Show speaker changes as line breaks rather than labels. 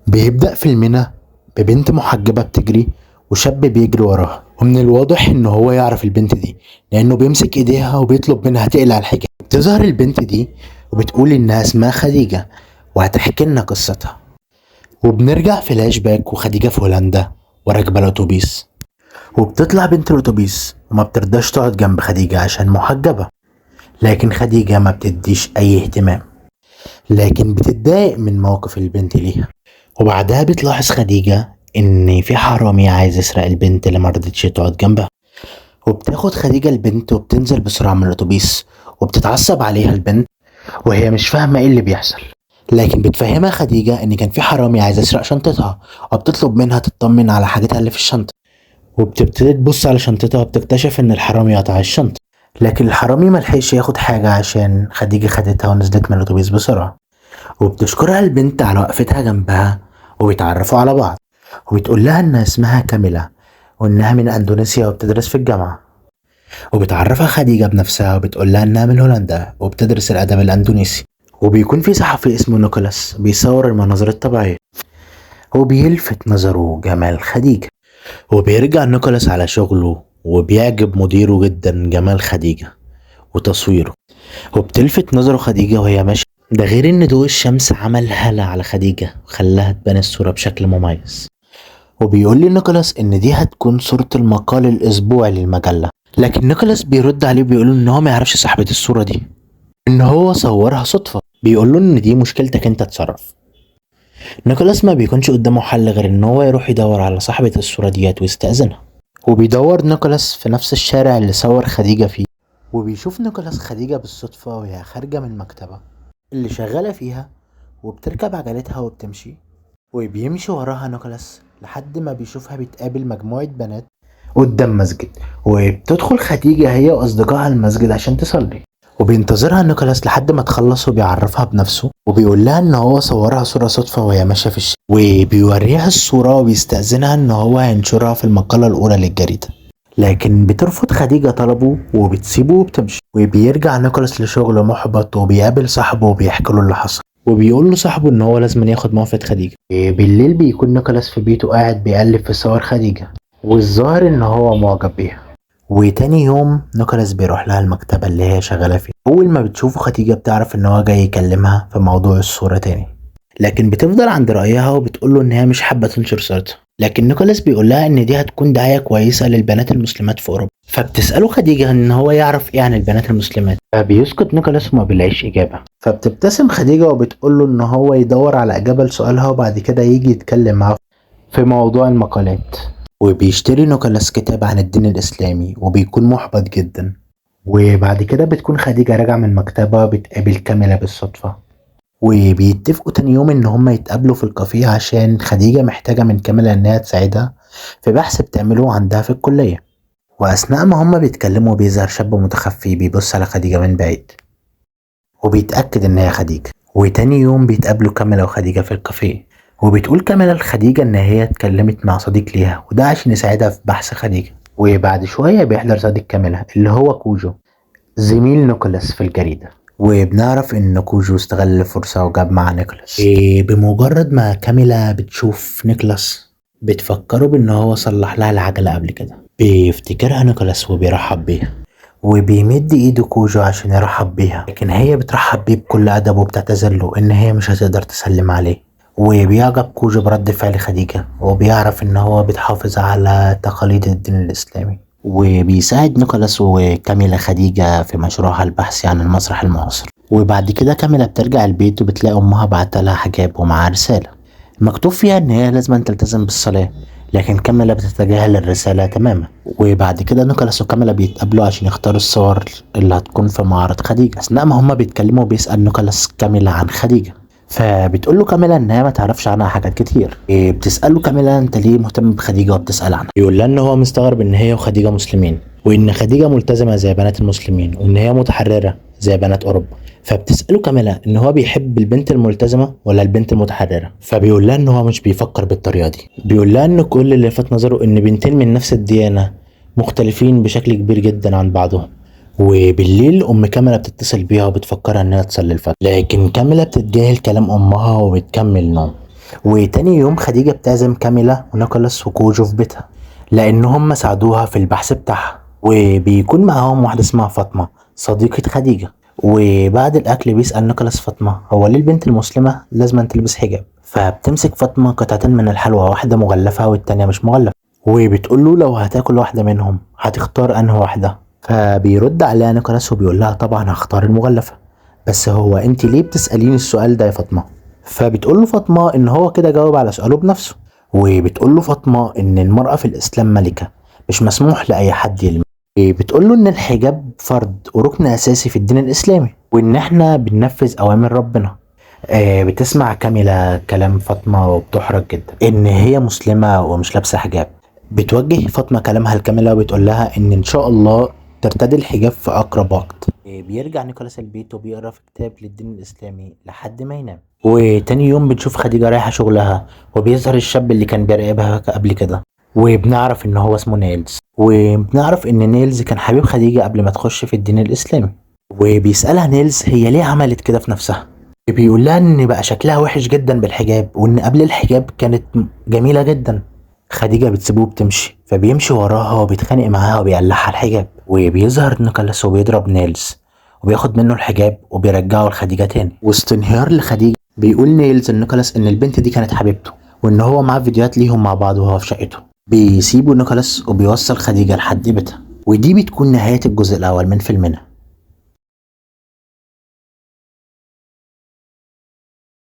بيبدأ فيلمنا ببنت محجبة بتجري وشاب بيجري وراها، ومن الواضح ان هو يعرف البنت دي لانه بيمسك ايديها وبيطلب منها تقلع الحجاب. تظهر البنت دي وبتقول انها اسمها خديجة وهتحكي لنا قصتها. وبنرجع فلاش باك وخديجة في هولندا وراكبة الاتوبيس، وبتطلع بنت الاتوبيس وما بترضاش تقعد جنب خديجة عشان محجبة، لكن خديجة ما بتديش اي اهتمام، لكن بتتضايق من موقف البنت ليها. وبعدها بتلاحظ خديجة إن في حرامي عايز يسرق البنت اللي مرضتش تقعد جنبها، وبتاخد خديجة البنت وبتنزل بسرعة من الأتوبيس، وبتتعصب عليها البنت وهي مش فاهمة إيه اللي بيحصل، لكن بتفهمها خديجة إن كان في حرامي عايز يسرق شنطتها، وبتطلب منها تطمن على حاجتها اللي في الشنطة. وبتبتدي تبص على شنطتها وبتكتشف إن الحرامي قطع الشنطة، لكن الحرامي ملحقش ياخد حاجة عشان خديجة خدتها ونزلت من الأتوبيس بسرعة. وبتشكرها البنت على وقفتها جنبها، وبيتعرفوا على بعض، وبتقول لها ان اسمها كاميلا وانها من اندونيسيا وبتدرس في الجامعة. وبتعرفها خديجة بنفسها وبتقول لها انها من هولندا وبتدرس الادب الاندونيسي. وبيكون في صحفي اسمه نيكولاس بيصور المناظر الطبيعية، وبيلفت نظره جمال خديجة. وبيرجع نيكولاس على شغله وبيعجب مديره جدا جمال خديجة وتصويره، وبتلفت نظره خديجة وهي ماشية. ده غير ان ضوء الشمس عمل هالة على خديجة وخلاها تبان الصورة بشكل مميز. وبيقول لي نيكولاس ان دي هتكون صورة المقال الاسبوعي للمجلة، لكن نيكولاس بيرد عليه بيقول ان هو ما يعرفش صاحبة الصورة دي، ان هو صورها صدفة. بيقول له ان دي مشكلتك انت، اتصرف. نيكولاس ما بيكونش قدامه حل غير ان هو يروح يدور على صاحبة الصورة ديت ويستأذنها. وبيدور نيكولاس في نفس الشارع اللي صور خديجة فيه، وبيشوف نيكولاس خديجة بالصدفة وهي خارجة من المكتبة اللي شغالة فيها، وبتركب عجلتها وبتمشي. وبيمشي وراها نيكولاس لحد ما بيشوفها بتقابل مجموعة بنات قدام مسجد، وبتدخل خديجة هي وأصدقائها المسجد عشان تصلي. وبينتظرها نيكولاس لحد ما تخلص وبيعرفها بنفسه، وبيقول لها ان هو صورها صورة صدفة وهي ماشية في الشارع، وبيوريها الصورة وبيستأذنها ان هو هينشرها في المقالة الأولى للجريدة، لكن بترفض خديجة طلبه وبتسيبه وبتمشي. وبيرجع نيكولاس لشغله محبط وبيقابل صاحبه وبيحكي له اللي حصل، وبيقول له صاحبه ان هو لازم ياخد موافقة خديجة. بالليل بيكون نيكولاس في بيته قاعد بيقلب في صور خديجة، والظاهر ان هو معجب بيها. وتاني يوم نيكولاس بيروح لها المكتبة اللي هي شغالة فيها. اول ما بتشوفه خديجة بتعرف ان هو جاي يكلمها في موضوع الصورة تاني، لكن بتفضل عند رأيها وبتقوله ان هي مش حابة تنشر صورتها. لكن نيكولاس بيقول لها ان دي هتكون دعاية كويسة للبنات المسلمات في اوروبا. فبتسأله خديجة ان هو يعرف ايه عن البنات المسلمات، فبيسكت نيكولاس وما بيلاقيش اجابة. فبتبتسم خديجة وبتقوله ان هو يدور على اجابة لسؤالها وبعد كده يجي يتكلم معاه في موضوع المقالات. وبيشتري نيكولاس كتاب عن الدين الاسلامي وبيكون محبط جدا. وبعد كده بتكون خديجة راجعة من المكتبة بتقابل كاميلا بالصدفة، وبيتفقوا تاني يوم ان هما يتقابلوا في الكافيه عشان خديجة محتاجة من كاميلا انها تساعدها في بحث بتعمله عندها في الكلية. واثناء ما هما بيتكلموا بيظهر شاب متخفي بيبص على خديجة من بعيد، وبيتأكد ان هي خديجة. وتاني يوم بيتقابلوا كاميلا وخديجة في الكافيه، وبتقول كاميلا لخديجة ان هي اتكلمت مع صديق ليها وده عشان يساعدها في بحث خديجة. وبعد شوية بيحضر صديق كاميلا اللي هو كوجو، زميل نيكولاس في الجريدة. وبنعرف ان كوجو استغل الفرصة وجاب مع نيكولاس. بمجرد ما كاميلا بتشوف نيكولاس بتفكره بان هو صلح لها العجلة قبل كده، بيفتكرها نيكولاس وبيرحب بيها، وبيمد ايده كوجو عشان يرحب بيها، لكن هي بترحب بيه بكل ادب وبتعتذر له ان هي مش هتقدر تسلم عليه. وبيعجب كوجو برد فعل خديجة وبيعرف ان هو بتحافظ على تقاليد الدين الاسلامي. وبيساعد نيكولاس وكاميلا خديجة في مشروعها البحثي عن المسرح المعاصر. وبعد كده كاميلا بترجع البيت وبتلاقي امها بعتلها حجاب ومعاها رسالة مكتوب فيها ان هي لازم تلتزم بالصلاة، لكن كاميلا بتتجاهل الرسالة تماما. وبعد كده نيكولاس وكاميلا بيتقابلوا عشان يختاروا الصور اللي هتكون في معرض خديجة. اثناء ما هما بيتكلموا بيسأل نيكولاس كاميلا عن خديجة، فبتقول له كاميلا ان هي ما تعرفش عنها حاجات كتير. بتساله كاميلا انت ليه مهتم بخديجه وبتسال عنها، يقول لها ان هو مستغرب ان هي وخديجه مسلمين، وان خديجه ملتزمه زي بنات المسلمين، وان هي متحرره زي بنات اوروبا. فبتساله كاميلا ان هو بيحب البنت الملتزمه ولا البنت المتحرره، فبيقول لها ان هو مش بيفكر بالطريقه دي. بيقول لها ان كل اللي لفت نظره ان بنتين من نفس الديانه مختلفين بشكل كبير جدا عن بعضهم. وبالليل ام كاميلا بتتصل بيها وبتفكرها انها تصلي الفجر، لكن كاميلا بتتجاهل كلام امها وبتكمل نوم. وتاني يوم خديجة بتعزم كاميلا ونيكولاس وكوجو في بيتها لأن هم ساعدوها في البحث بتاعها، وبيكون معاهم واحدة اسمها فاطمة صديقة خديجة. وبعد الأكل بيسأل نيكولاس فاطمة هو ليه البنت المسلمة لازم تلبس حجاب، فبتمسك فاطمة قطعتين من الحلوى، واحدة مغلفة والتانية مش مغلفة، وبتقوله لو هتاكل واحدة منهم هتختار أنهي واحدة. فبيرد عليها نيكولاس وبيقول لها طبعا هختار المغلفة، بس هو انت ليه بتسأليني السؤال ده يا فاطمة؟ فبتقول له فاطمة ان هو كده جاوب على سؤاله بنفسه. وبتقول له فاطمة ان المرأة في الاسلام ملكة، مش مسموح لاي حد يلمسها. بتقول له ان الحجاب فرض وركن اساسي في الدين الاسلامي، وان احنا بننفذ اوامر ربنا. بتسمع كاملة كلام فاطمة وبتحرج جدا ان هي مسلمة ومش لابسة حجاب. بتوجه فاطمة كلامها لكاملة وبتقول لها ان شاء الله ترتدي الحجاب في اقرب وقت. بيرجع نيكولاس البيت وبيقرا في كتاب للدين الاسلامي لحد ما ينام. وتاني يوم بنشوف خديجة رايحة شغلها، وبيظهر الشاب اللي كان بيراقبها قبل كده، وبنعرف ان هو اسمه نيلز. وبنعرف ان نيلز كان حبيب خديجة قبل ما تخش في الدين الاسلامي. وبيسألها نيلز هي ليه عملت كده في نفسها. بيقول لها ان بقى شكلها وحش جدا بالحجاب، وان قبل الحجاب كانت جميلة جدا. خديجة بتسيبه وبتمشي، فبيمشي وراها وبيتخانق معاها وبيقلعها الحجاب. وبيظهر نيكولاس وبيضرب نيلز وبياخد منه الحجاب وبيرجعه لخديجة تاني. وسط انهيار لخديجة بيقول نيلز لنيكولاس ان البنت دي كانت حبيبته، وان هو معاه فيديوهات ليهم مع بعض وهو في شقته. بيسيبوا نيكولاس وبيوصل خديجة لحد بيتها. ودي بتكون نهاية الجزء الأول من فيلمنا.